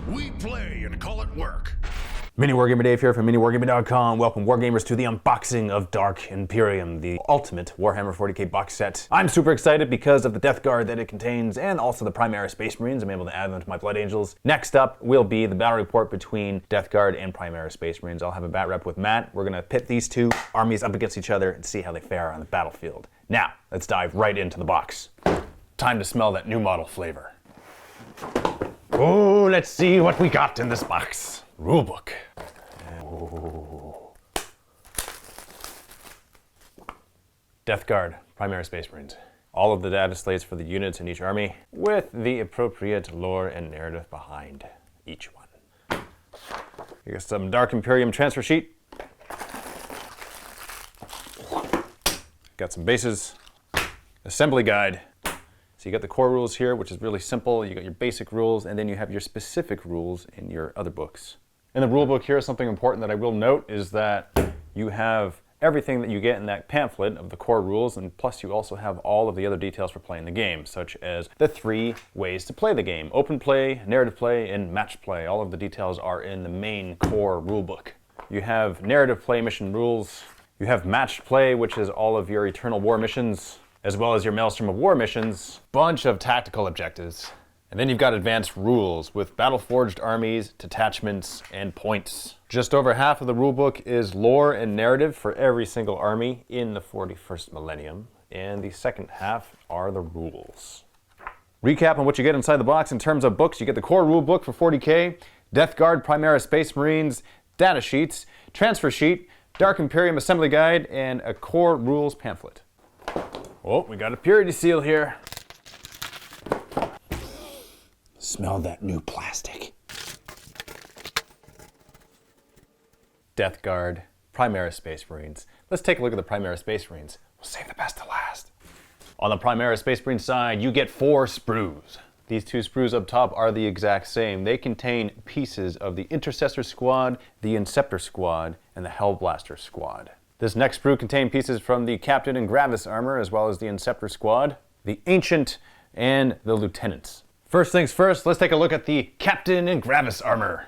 We play and call it work. MiniWarGaming Dave here from MiniWarGaming.com. Welcome Wargamers to the unboxing of Dark Imperium, the ultimate Warhammer 40k box set. I'm super excited because of the Death Guard that it contains and also the Primaris Space Marines. I'm able to add them to my Blood Angels. Next up will be the battle report between Death Guard and Primaris Space Marines. I'll have a bat rep with Matt. We're gonna pit these two armies up against each other and see how they fare on the battlefield. Now, let's dive right into the box. Time to smell that new model flavor. Oh, let's see what we got in this box. Rulebook. Oh. Death Guard, Primaris Space Marines. All of the data slates for the units in each army, with the appropriate lore and narrative behind each one. You got some Dark Imperium transfer sheet. Got some bases. Assembly guide. So you got the core rules here, which is really simple. You got your basic rules, and then you have your specific rules in your other books. In the rule book here, something important that I will note is that you have everything that you get in that pamphlet of the core rules, and plus you also have all of the other details for playing the game, such as the 3 ways to play the game: open play, narrative play, and match play. All of the details are in the main core rule book. You have narrative play mission rules. You have matched play, which is all of your Eternal War missions, as well as your Maelstrom of War missions, bunch of tactical objectives. And then you've got advanced rules with battle-forged armies, detachments, and points. Just over half of the rulebook is lore and narrative for every single army in the 41st millennium, and the second half are the rules. Recap on what you get inside the box in terms of books: you get the core rulebook for 40k, Death Guard, Primaris Space Marines, data sheets, transfer sheet, Dark Imperium assembly guide, and a core rules pamphlet. Oh, we got a purity seal here. Smell that new plastic. Death Guard, Primaris Space Marines. Let's take a look at the Primaris Space Marines. We'll save the best to last. On the Primaris Space Marine side, you get 4 sprues. These 2 sprues up top are the exact same. They contain pieces of the Intercessor Squad, the Inceptor Squad, and the Hellblaster Squad. This next sprue contained pieces from the Captain and Gravis armor, as well as the Inceptor Squad, the Ancient, and the Lieutenants. First things first, let's take a look at the Captain and Gravis armor.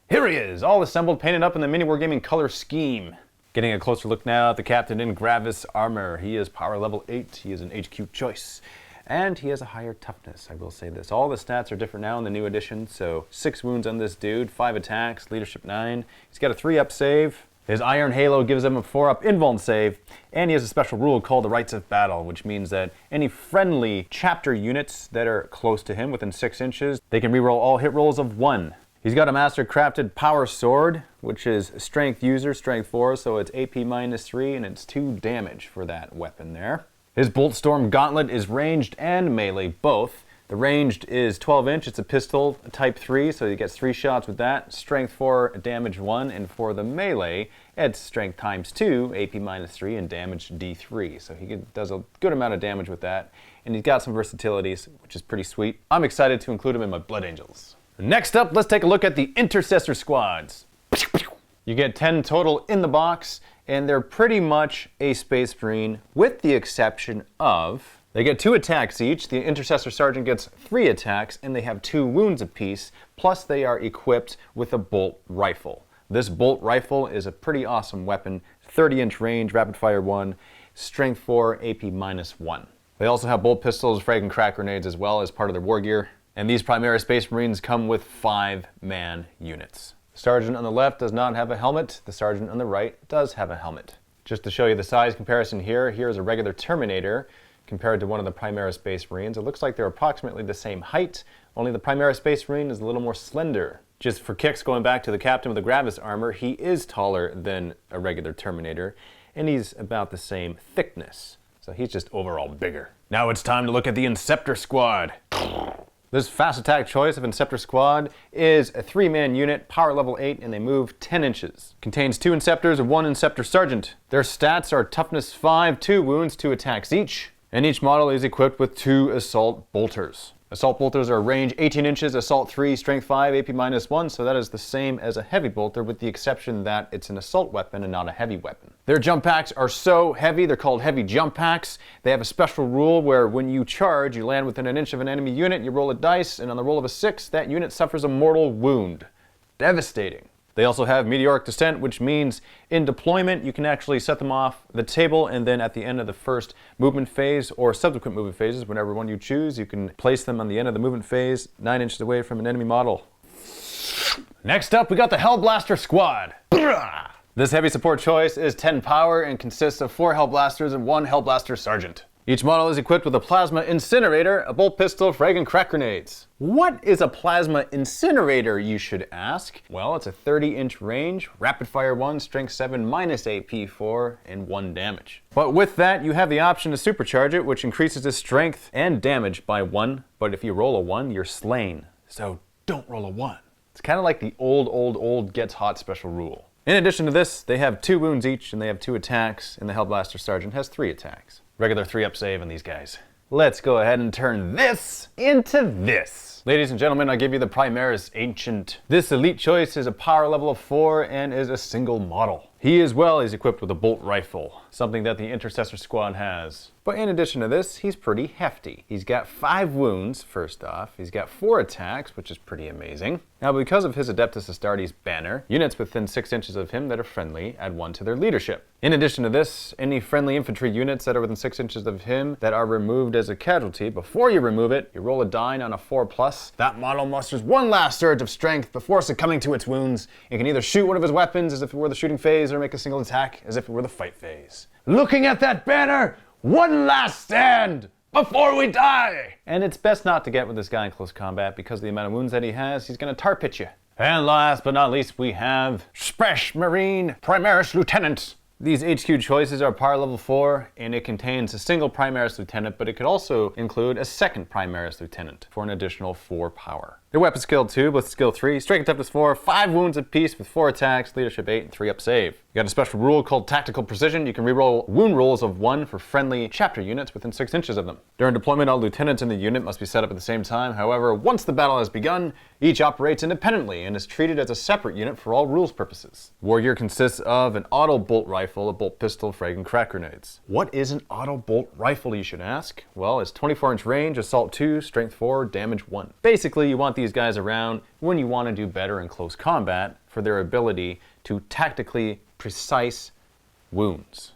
Here he is, all assembled, painted up in the MiniWarGaming color scheme. Getting a closer look now at the Captain and Gravis armor. He is power level 8, he is an HQ choice, and he has a higher toughness, I will say this. All the stats are different now in the new edition, so 6 wounds on this dude, 5 attacks, leadership 9. He's got a 3-up save. His Iron Halo gives him a 4-up invuln save, and he has a special rule called the Rites of Battle, which means that any friendly chapter units that are close to him, within 6 inches, they can reroll all hit rolls of 1. He's got a Master Crafted Power Sword, which is Strength User, Strength 4, so it's AP -3, and it's 2 damage for that weapon there. His Bolt Storm Gauntlet is ranged and melee both. The ranged is 12 inch, it's a pistol, type 3, so he gets 3 shots with that. Strength 4, damage 1, and for the melee, it's strength times 2, AP -3, and damage D3. So he does a good amount of damage with that, and he's got some versatilities, which is pretty sweet. I'm excited to include him in my Blood Angels. Next up, let's take a look at the Intercessor Squads. You get 10 total in the box, and they're pretty much a Space Marine, with the exception of they get 2 attacks each. The Intercessor Sergeant gets 3 attacks, and they have 2 wounds apiece, plus they are equipped with a bolt rifle. This bolt rifle is a pretty awesome weapon, 30-inch range, rapid fire 1, strength 4, AP -1. They also have bolt pistols, frag and crack grenades as well as part of their war gear. And these Primaris Space Marines come with 5-man units. The Sergeant on the left does not have a helmet. The Sergeant on the right does have a helmet. Just to show you the size comparison here, here's a regular Terminator compared to one of the Primaris Space Marines. It looks like they're approximately the same height, only the Primaris Space Marine is a little more slender. Just for kicks, going back to the Captain with the Gravis armor, he is taller than a regular Terminator, and he's about the same thickness. So he's just overall bigger. Now it's time to look at the Inceptor Squad. This fast attack choice of Inceptor Squad is a 3-man unit, power level 8, and they move 10 inches. Contains 2 Inceptors and 1 Inceptor Sergeant. Their stats are toughness 5, 2 wounds, 2 attacks each, and each model is equipped with 2 Assault Bolters. Assault bolters are range 18 inches, assault 3, strength 5, AP -1, so that is the same as a heavy bolter with the exception that it's an assault weapon and not a heavy weapon. Their jump packs are so heavy, they're called heavy jump packs. They have a special rule where when you charge, you land within an inch of an enemy unit, you roll a dice, and on the roll of a 6, that unit suffers a mortal wound. Devastating. They also have meteoric descent, which means in deployment, you can actually set them off the table, and then at the end of the first movement phase or subsequent movement phases, whenever one you choose, you can place them on the end of the movement phase, 9 inches away from an enemy model. Next up, we got the Hellblaster Squad. This heavy support choice is 10 power and consists of 4 Hellblasters and 1 Hellblaster Sergeant. Each model is equipped with a plasma incinerator, a bolt pistol, frag, and crack grenades. What is a plasma incinerator, you should ask? Well, it's a 30-inch range, rapid fire 1, strength 7, minus AP 4, and 1 damage. But with that, you have the option to supercharge it, which increases its strength and damage by 1, but if you roll a 1, you're slain. So don't roll a 1. It's kind of like the old gets hot special rule. In addition to this, they have 2 wounds each, and they have 2 attacks, and the Hellblaster Sergeant has 3 attacks. Regular 3-up save on these guys. Let's go ahead and turn this into this. Ladies and gentlemen, I give you the Primaris Ancient. This elite choice is a power level of 4 and is a single model. He as well is equipped with a bolt rifle, something that the Intercessor Squad has. But in addition to this, he's pretty hefty. He's got 5 wounds, first off. He's got 4 attacks, which is pretty amazing. Now, because of his Adeptus Astartes banner, units within 6 inches of him that are friendly add 1 to their leadership. In addition to this, any friendly infantry units that are within 6 inches of him that are removed as a casualty, before you remove it, you roll a die on a 4+. That model musters 1 last surge of strength before succumbing to its wounds. It can either shoot one of his weapons as if it were the shooting phase, or make a single attack as if it were the fight phase. Looking at that banner, 1 last stand before we die! And it's best not to get with this guy in close combat because of the amount of wounds that he has, he's gonna tar pit you. And last but not least, we have Spesh Marine Primaris Lieutenant. These HQ choices are power level 4, and it contains a single Primaris Lieutenant, but it could also include a second Primaris Lieutenant for an additional 4 power. Their weapon skill 2 with skill 3, strength and toughness 4, 5 wounds apiece with 4 attacks, leadership 8, and 3-up save. You got a special rule called Tactical Precision. You can reroll wound rolls of 1 for friendly chapter units within 6 inches of them. During deployment, all lieutenants in the unit must be set up at the same time. However, once the battle has begun, each operates independently and is treated as a separate unit for all rules purposes. War gear consists of an auto bolt rifle, a bolt pistol, frag, and crack grenades. What is an auto bolt rifle, you should ask? Well, it's 24-inch range, assault 2, strength 4, damage 1. Basically, you want these guys around when you want to do better in close combat for their ability to tactically precise wounds.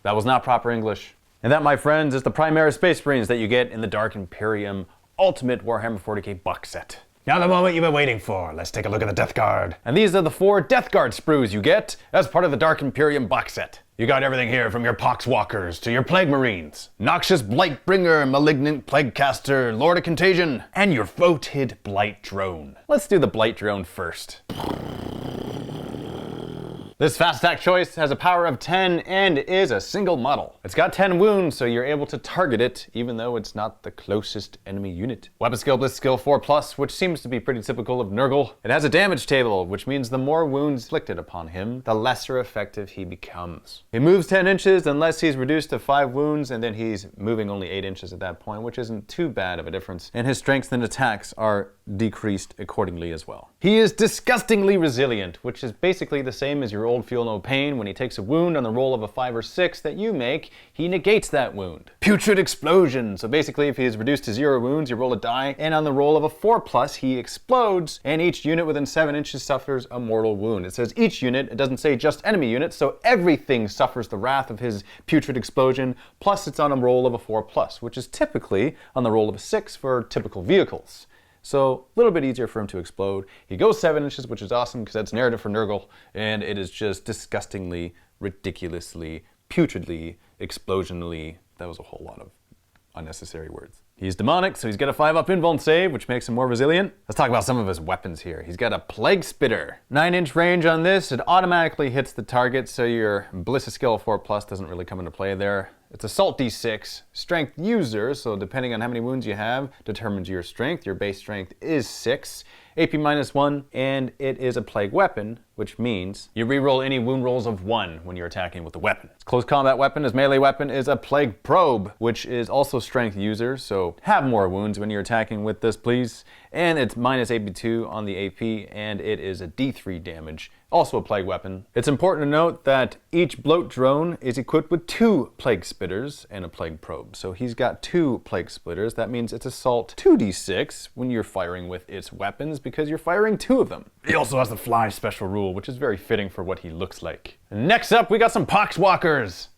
That was not proper English. And that, my friends, is the Primaris Space Marines that you get in the Dark Imperium Ultimate Warhammer 40k box set. Now the moment you've been waiting for. Let's take a look at the Death Guard. And these are the 4 Death Guard Sprues you get as part of the Dark Imperium box set. You got everything here from your Pox Walkers to your Plague Marines, Noxious Blight Bringer, Malignant Plague Caster, Lord of Contagion, and your voted Blight Drone. Let's do the Blight Drone first. This fast attack choice has a power of 10 and is a single model. It's got 10 wounds, so you're able to target it even though it's not the closest enemy unit. Weapon skill bliss skill 4+, which seems to be pretty typical of Nurgle. It has a damage table, which means the more wounds inflicted upon him, the lesser effective he becomes. He moves 10 inches unless he's reduced to 5 wounds, and then he's moving only 8 inches at that point, which isn't too bad of a difference. And his strength and attacks are decreased accordingly as well. He is disgustingly resilient, which is basically the same as your old Feel No Pain. When he takes a wound on the roll of a 5 or 6 that you make, he negates that wound. Putrid Explosion. So basically, if he is reduced to 0 wounds, you roll a die, and on the roll of a 4+, he explodes, and each unit within 7 inches suffers a mortal wound. It says each unit, it doesn't say just enemy units, so everything suffers the wrath of his Putrid Explosion, plus it's on a roll of a 4+, which is typically on the roll of a 6 for typical vehicles. So a little bit easier for him to explode. He goes 7 inches, which is awesome because that's narrative for Nurgle, and it is just disgustingly, ridiculously, putridly, explosionally. That was a whole lot of unnecessary words. He's demonic, so he's got a 5-up invuln save, which makes him more resilient. Let's talk about some of his weapons here. He's got a Plague Spitter. 9-inch range on this. It automatically hits the target, so your Bliss skill 4+ doesn't really come into play there. It's Assault D6, Strength User, so depending on how many wounds you have, determines your strength. Your base strength is 6, AP -1, and it is a plague weapon, which means you reroll any wound rolls of 1 when you're attacking with the weapon. Its close combat weapon, his melee weapon is a plague probe, which is also strength user, so have more wounds when you're attacking with this, please. And it's -82 on the AP, and it is a D3 damage, also a plague weapon. It's important to note that each Blight Drone is equipped with 2 plague spitters and a plague probe. So he's got 2 plague splitters. That means it's assault 2d6 when you're firing with its weapons, because you're firing 2 of them. He also has the fly special rule, which is very fitting for what he looks like. Next up, we got some Pox Walkers.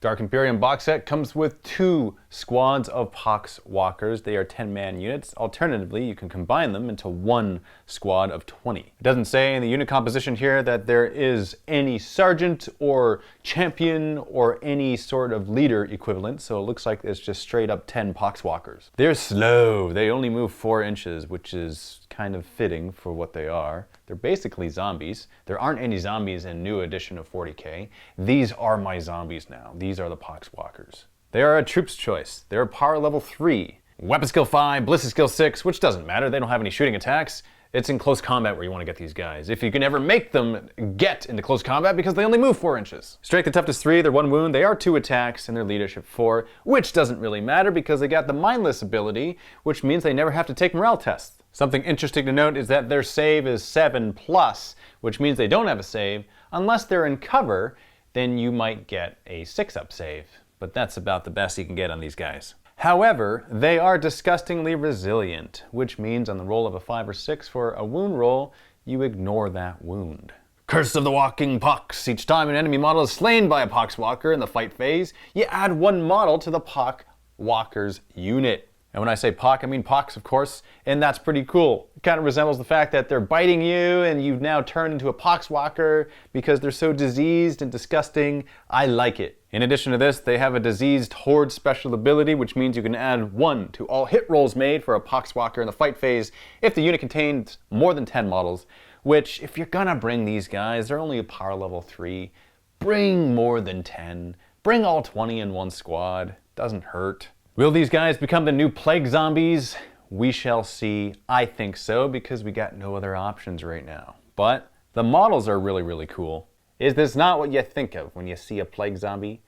Dark Imperium box set comes with 2 squads of Pox Walkers. They are 10-man units. Alternatively, you can combine them into 1 squad of 20. It doesn't say in the unit composition here that there is any sergeant or champion or any sort of leader equivalent, so it looks like it's just straight up 10 Pox Walkers. They're slow. They only move 4 inches, which is kind of fitting for what they are. They're basically zombies. There aren't any zombies in new edition of 40k. These are my zombies now. These are the Pox Walkers. They are a troops choice. They're power level 3. Weapon skill 5, ballistic skill 6, which doesn't matter. They don't have any shooting attacks. It's in close combat where you want to get these guys, if you can ever make them get into close combat, because they only move 4 inches. Strength and toughness 3, they're 1 wound, they are 2 attacks, and their leadership 4, which doesn't really matter because they got the mindless ability, which means they never have to take morale tests. Something interesting to note is that their save is 7+, which means they don't have a save. Unless they're in cover, then you might get a 6-up save, but that's about the best you can get on these guys. However, they are disgustingly resilient, which means on the roll of a 5 or 6 for a wound roll, you ignore that wound. Curse of the Walking Pox. Each time an enemy model is slain by a Pox Walker in the fight phase, you add 1 model to the Pox Walker's unit. And when I say Pox, I mean Pox, of course, and that's pretty cool. It kind of resembles the fact that they're biting you and you've now turned into a Pox Walker because they're so diseased and disgusting. I like it. In addition to this, they have a diseased horde special ability, which means you can add 1 to all hit rolls made for a Pox Walker in the fight phase if the unit contains more than 10 models, which if you're gonna bring these guys, they're only a power level 3. Bring more than 10. Bring all 20 in 1 squad. Doesn't hurt. Will these guys become the new plague zombies? We shall see. I think so, because we got no other options right now. But the models are really, really cool. Is this not what you think of when you see a plague zombie?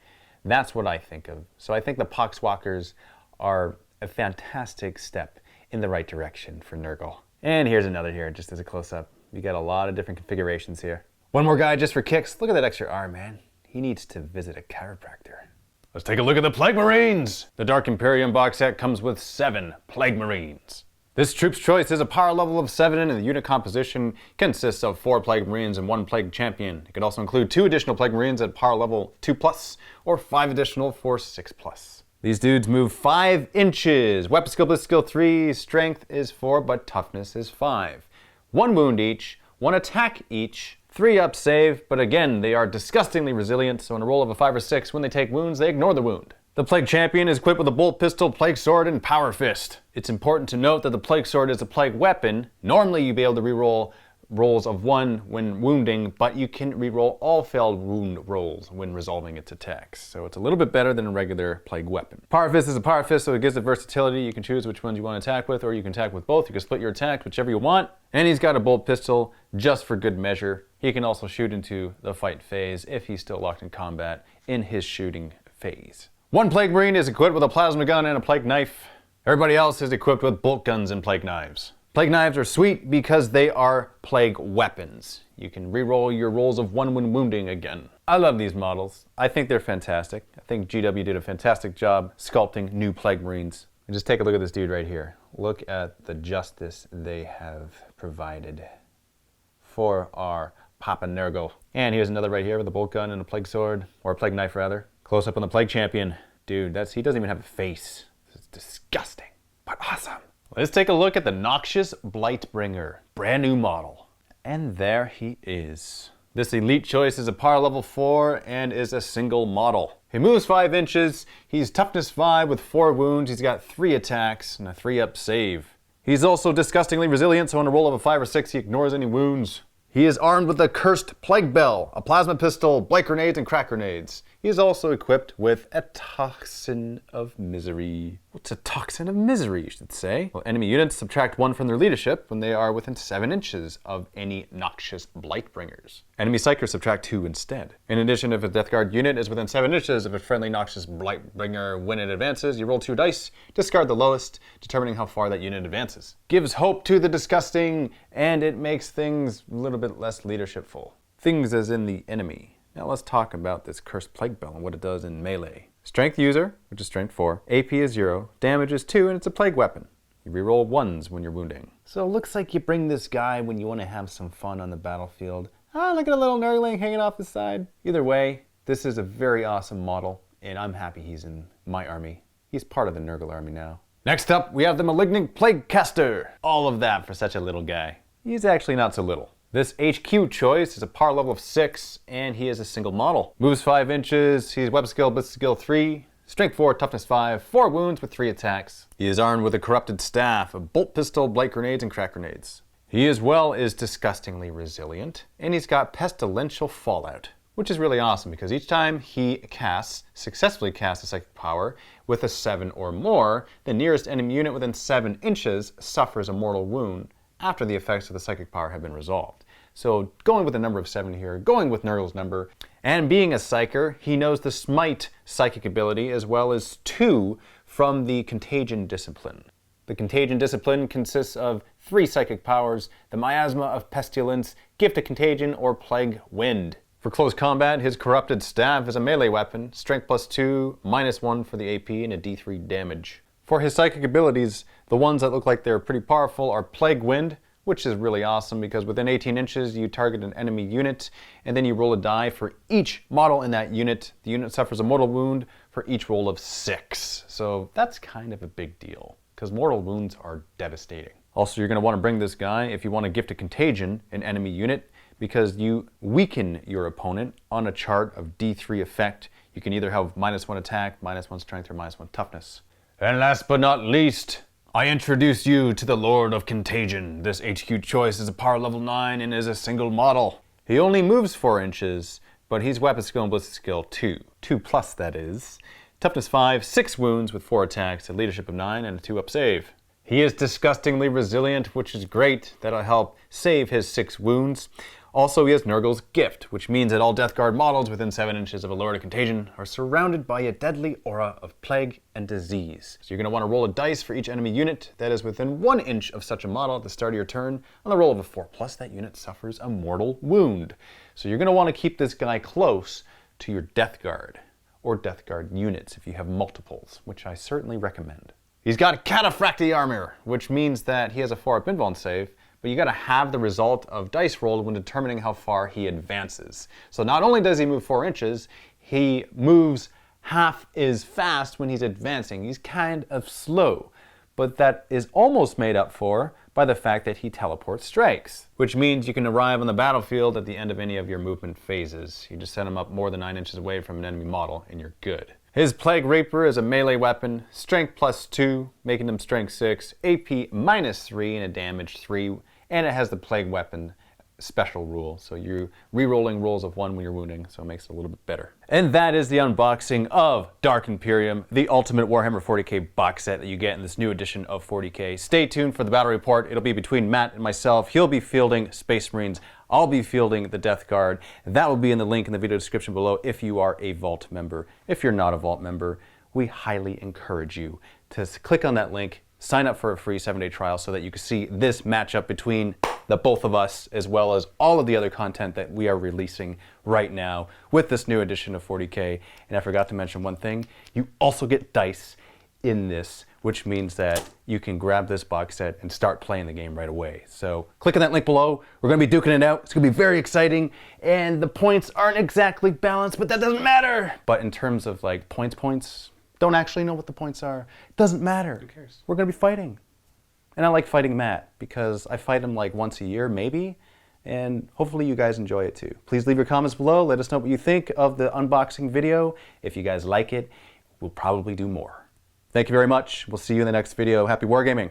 That's what I think of. So I think the Pox Walkers are a fantastic step in the right direction for Nurgle. And here's another here, just as a close-up. You got a lot of different configurations here. One more guy just for kicks. Look at that extra arm, man. He needs to visit a chiropractor. Let's take a look at the Plague Marines! The Dark Imperium box set comes with 7 Plague Marines. This troop's choice is a power level of 7, and the unit composition consists of 4 Plague Marines and 1 Plague Champion. It can also include 2 additional Plague Marines at power level 2+, or 5 additional for 6+. These dudes move 5 inches. Weapon skill, ballistic skill 3, strength is 4, but toughness is 5. 1 wound each, 1 attack each, 3-up save, but again, they are disgustingly resilient, so on a roll of a 5 or 6, when they take wounds, they ignore the wound. The Plague Champion is equipped with a bolt pistol, plague sword, and power fist. It's important to note that the plague sword is a plague weapon. Normally you'd be able to reroll rolls of 1 when wounding, but you can reroll all failed wound rolls when resolving its attacks. So it's a little bit better than a regular plague weapon. Power fist is a power fist, so it gives it versatility. You can choose which ones you want to attack with, or you can attack with both. You can split your attack, whichever you want. And he's got a bolt pistol just for good measure. He can also shoot into the fight phase if he's still locked in combat in his shooting phase. 1 Plague Marine is equipped with a plasma gun and a plague knife. Everybody else is equipped with bolt guns and plague knives. Plague knives are sweet because they are plague weapons. You can reroll your rolls of 1 when wounding again. I love these models. I think they're fantastic. I think GW did a fantastic job sculpting new Plague Marines. And just take a look at this dude right here. Look at the justice they have provided for our Papa Nurgle. And here's another right here with a bolt gun and a plague sword, or a plague knife rather. Close up on the Plague Champion. Dude, he doesn't even have a face. It's disgusting, but awesome. Let's take a look at the Noxious Blightbringer, brand new model. And there he is. This elite choice is a power level 4 and is a single model. He moves 5 inches, he's toughness 5 with 4 wounds, he's got 3 attacks and a 3-up save. He's also disgustingly resilient, so on a roll of a 5 or 6 he ignores any wounds. He is armed with a cursed plague bell, a plasma pistol, blight grenades, and crack grenades. He is also equipped with a Toxin of Misery. What's a Toxin of Misery, you should say? Well, enemy units subtract 1 from their leadership when they are within 7 inches of any Noxious Blightbringers. Enemy Psychers subtract 2 instead. In addition, if a Death Guard unit is within 7 inches of a friendly Noxious Blightbringer when it advances, you roll 2 dice, discard the lowest, determining how far that unit advances. Gives hope to the disgusting, and it makes things a little bit less leadershipful. Things as in the enemy. Now let's talk about this Cursed Plague Bell and what it does in melee. Strength user, which is strength 4, AP is 0, damage is 2, and it's a plague weapon. You reroll 1s when you're wounding. So it looks like you bring this guy when you want to have some fun on the battlefield. Ah, look at a little Nurgling hanging off the side. Either way, this is a very awesome model, and I'm happy he's in my army. He's part of the Nurgle army now. Next up, we have the Malignant Plague Caster. All of that for such a little guy. He's actually not so little. This HQ choice is a power level of 6, and he is a single model. Moves 5 inches, he's weapon skill, ballistic skill 3, strength 4, toughness 5, 4 wounds with 3 attacks. He is armed with a corrupted staff, a bolt pistol, blight grenades, and crack grenades. He as well is disgustingly resilient, and he's got pestilential fallout, which is really awesome because each time he successfully casts a psychic power with a 7 or more, the nearest enemy unit within 7 inches suffers a mortal wound after the effects of the psychic power have been resolved. So going with the number of 7 here, going with Nurgle's number, and being a Psyker, he knows the Smite psychic ability as well as 2 from the Contagion discipline. The Contagion discipline consists of 3 psychic powers, the Miasma of Pestilence, Gift of Contagion, or Plague Wind. For close combat, his Corrupted Staff is a melee weapon, strength +2, -1 for the AP, and a D3 damage. For his psychic abilities, the ones that look like they're pretty powerful are Plague Wind, which is really awesome because within 18 inches you target an enemy unit and then you roll a die for each model in that unit. The unit suffers a mortal wound for each roll of 6. So that's kind of a big deal because mortal wounds are devastating. Also, you're going to want to bring this guy if you want to gift a Contagion an enemy unit because you weaken your opponent on a chart of D3 effect. You can either have -1 attack, -1 strength, or -1 toughness. And last but not least, I introduce you to the Lord of Contagion. This HQ choice is a power level 9 and is a single model. He only moves 4 inches, but he's weapon skill and ballistic skill 2. 2+ that is. Toughness 5, 6 wounds with 4 attacks, a leadership of 9, and a 2-up save. He is disgustingly resilient, which is great. That'll help save his 6 wounds. Also, he has Nurgle's Gift, which means that all Death Guard models within 7 inches of a Lord of Contagion are surrounded by a deadly aura of plague and disease. So you're going to want to roll a dice for each enemy unit that is within 1 inch of such a model at the start of your turn. On the roll of a 4+, that unit suffers a mortal wound. So you're going to want to keep this guy close to your Death Guard, or Death Guard units if you have multiples, which I certainly recommend. He's got Cataphractii armor, which means that he has a 4-up invuln save, but you gotta have the result of dice rolled when determining how far he advances. So not only does he move 4 inches, he moves half as fast when he's advancing. He's kind of slow, but that is almost made up for by the fact that he teleports strikes, which means you can arrive on the battlefield at the end of any of your movement phases. You just send him up more than 9 inches away from an enemy model and you're good. His Plague Reaper is a melee weapon, strength +2, making him strength 6, AP -3, and a damage 3, and it has the Plague Weapon special rule, so you're re-rolling rolls of 1 when you're wounding, so it makes it a little bit better. And that is the unboxing of Dark Imperium, the ultimate Warhammer 40k box set that you get in this new edition of 40k. Stay tuned for the battle report. It'll be between Matt and myself. He'll be fielding Space Marines. I'll be fielding the Death Guard. That will be in the link in the video description below if you are a Vault member. If you're not a Vault member, we highly encourage you to click on that link, sign up for a free 7-day trial so that you can see this matchup between the both of us, as well as all of the other content that we are releasing right now with this new edition of 40k. And I forgot to mention one thing, you also get dice in this, which means that you can grab this box set and start playing the game right away. So click on that link below. We're gonna be duking it out. It's gonna be very exciting, and the points aren't exactly balanced, but that doesn't matter. But in terms of like points, don't actually know what the points are. It doesn't matter. Who cares? We're gonna be fighting. And I like fighting Matt because I fight him like once a year, maybe, and hopefully you guys enjoy it too. Please leave your comments below. Let us know what you think of the unboxing video. If you guys like it, we'll probably do more. Thank you very much. We'll see you in the next video. Happy wargaming.